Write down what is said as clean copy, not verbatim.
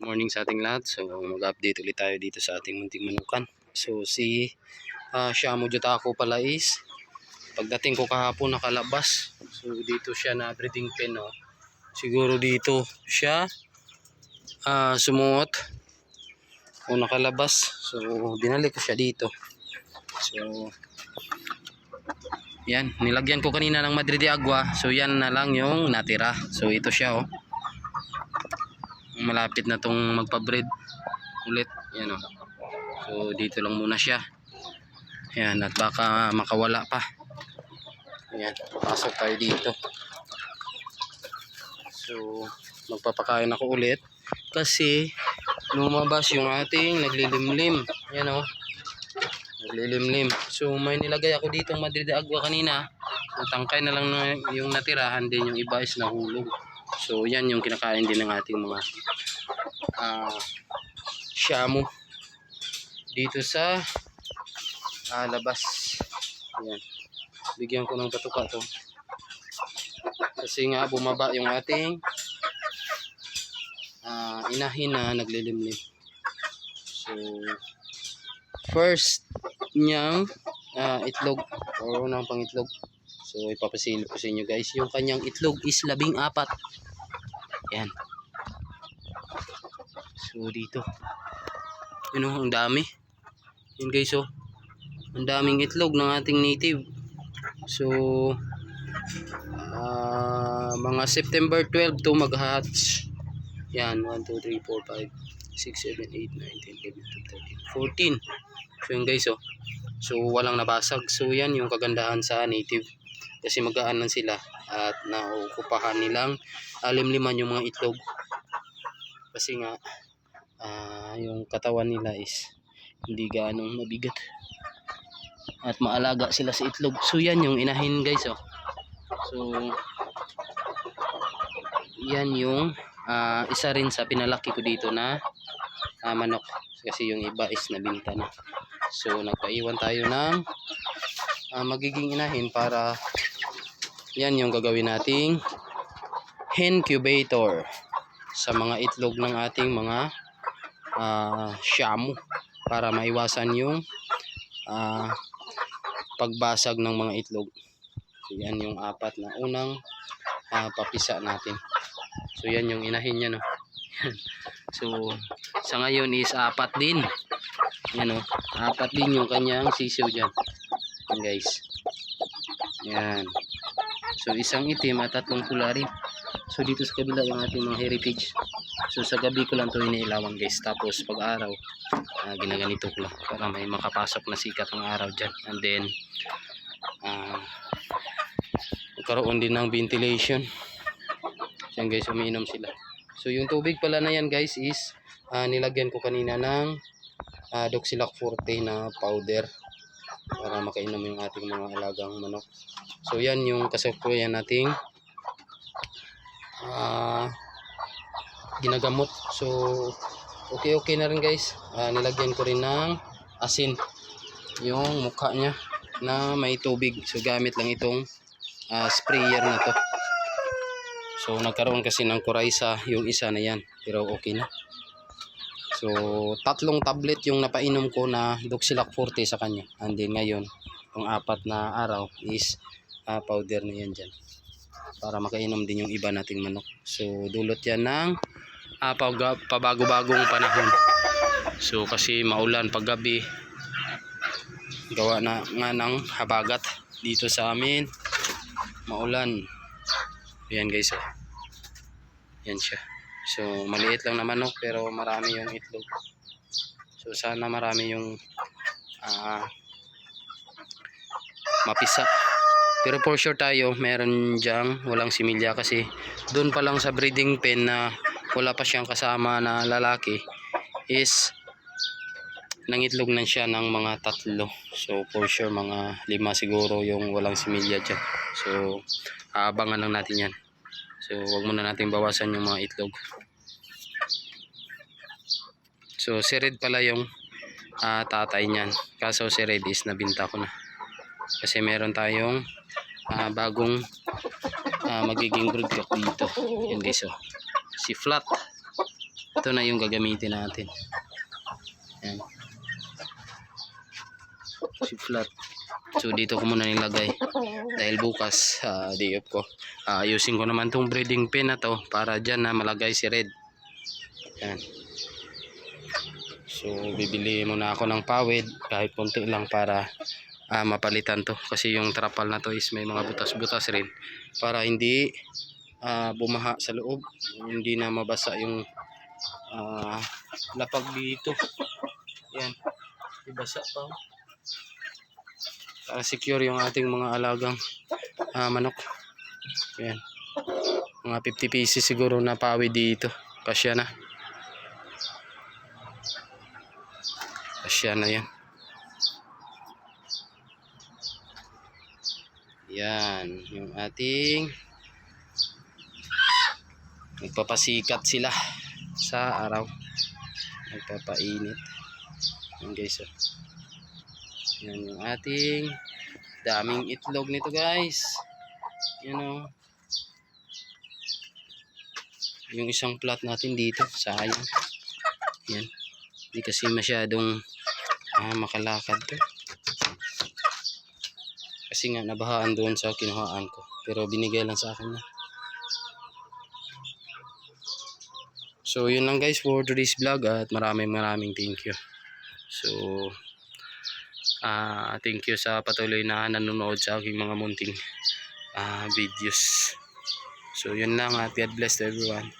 Morning sa ating lahat. So mag-update ulit tayo dito sa ating munting manukan. So si Shamu Jutako pala is pagdating ko kahapon nakalabas. So dito siya na breeding pen, no? Siguro dito siya sumuot o nakalabas. So binalik ko siya dito. So yan, nilagyan ko kanina ng Madrid de Agua. So yan na lang yung natira. So ito siya, oh. Malapit na tong magpa-breed ulit, yan, oh. So dito lang muna siya. Yan, at baka makawala pa. Yan, pasok tayo dito. So magpapakain ako ulit kasi lumabas yung ating naglilimlim. Yan, oh. Naglilimlim. So may nilagay ako dito ng Madrid de Agua kanina. Tangkay na lang na yung natirahan, din yung iba is nahulog. So yan yung kinakain din ng ating mga Shamu dito sa labas. Yan. Bigyan ko ng batuka to kasi nga bumaba yung ating inahin na naglilimlim. So first niyang itlog o unang pangitlog. So ipapasilip ko sa inyo, guys. Yung kanyang itlog is 14. Yan. So dito, yun, oh, ang dami. Yun, guys, oh. Ang daming itlog ng ating native. So mga September 12 to mag-hatch. Yan, 1, 2, 3, 4, 5, 6, 7, 8, 9, 10, 11, 12, 13, 14. So yun, guys, oh. So walang nabasag. So yan yung kagandahan sa native. Kasi magaan lang sila at nauukupahan nilang limliman yung mga itlog. Kasi nga yung katawan nila is hindi gaanong mabigat at maalaga sila sa itlog. So yan yung inahin, guys, oh. So yan yung isa rin sa pinalaki ko dito na manok, kasi yung iba is nabinta na. So nagpaiwan tayo ng magiging inahin para yan yung gagawin nating hen incubator sa mga itlog ng ating mga Shamu para maiwasan yung pagbasag ng mga itlog. So yan yung apat na unang papisa natin. So yan yung inahin niya, no. So sa ngayon is apat din. Yan, oh. Apat din yung kanyang sisiw dyan. Yan, guys. Yan. So isang itim at tatlong pula rin. So dito sa kabila yung ating mga heritage. So sa gabi ko lang ito iniilawan, guys. Tapos pag araw ginaganito ko lang para may makapasok na sikat ng araw dyan. And then magkaroon din ng ventilation. So yan, guys, umiinom sila. So yung tubig pala na yan, guys, is nilagyan ko kanina ng Doxilac Forte na powder para makainom yung ating mga alagang manok. So yan yung kasalukuyan nating ginagamot. So okay na rin, guys. Nilagyan ko rin ng asin yung mukha niya na may tubig. So gamit lang itong sprayer na to. So nagkaroon kasi ng kuraysa yung isa na yan, pero okay na. So 3 tablet yung napainom ko na Doxilac Forte sa kanya. And then ngayon yung 4 na araw is powder na yan dyan para makainom din yung iba nating manok. So dulot yan ng pabago-bagong panahon. So kasi maulan paggabi, gawa na nga ng habagat dito sa amin, maulan. Ayan, guys, oh. Yan siya. So maliit lang na manok pero marami yung itlog. So sana marami yung mapisa. Pero for sure tayo meron dyang walang similya kasi doon pa lang sa breeding pen na wala pa siyang kasama na lalaki is nangitlog na siya ng mga 3. So for sure mga 5 siguro yung walang similya dyan. So abangan lang natin yan. So wag muna natin bawasan yung mga itlog. So si Red pala yung tatay niyan. Kaso si Red is nabinta ko na. Kasi meron tayong bagong magiging broodcock dito. Yan, guys, oh. Si Flat. Ito na yung gagamitin natin. Yan. Si flat. So dito ko muna nilagay dahil bukas day off ko. Ayusin ko naman tong breeding pen na to para dyan na malagay si Red. Yan. So bibili muna ako ng pawid kahit konti lang para mapalitan to, kasi yung trapal na to is may mga butas-butas rin para hindi bumaha sa loob, hindi na mabasa yung lapag dito. Yan, ibasa pa para secure yung ating mga alagang manok. Yan, mga 50 pieces siguro na pawid dito, kasya na. Kasya na yan. Yan, yung ating nagpapasikat sila sa araw. Nagpapainit. Yan guys. Yan yung ating daming itlog nito guys. Yan o. Yung isang plat natin dito, sayang. Yan. Hindi kasi masyadong makalakad to. Kasi nga nabahaan doon sa kinuhaan ko. Pero binigay lang sa akin na. So yun lang guys for today's vlog at maraming thank you. So thank you sa patuloy na nanonood sa aking mga munting videos. So yun lang at God bless to everyone.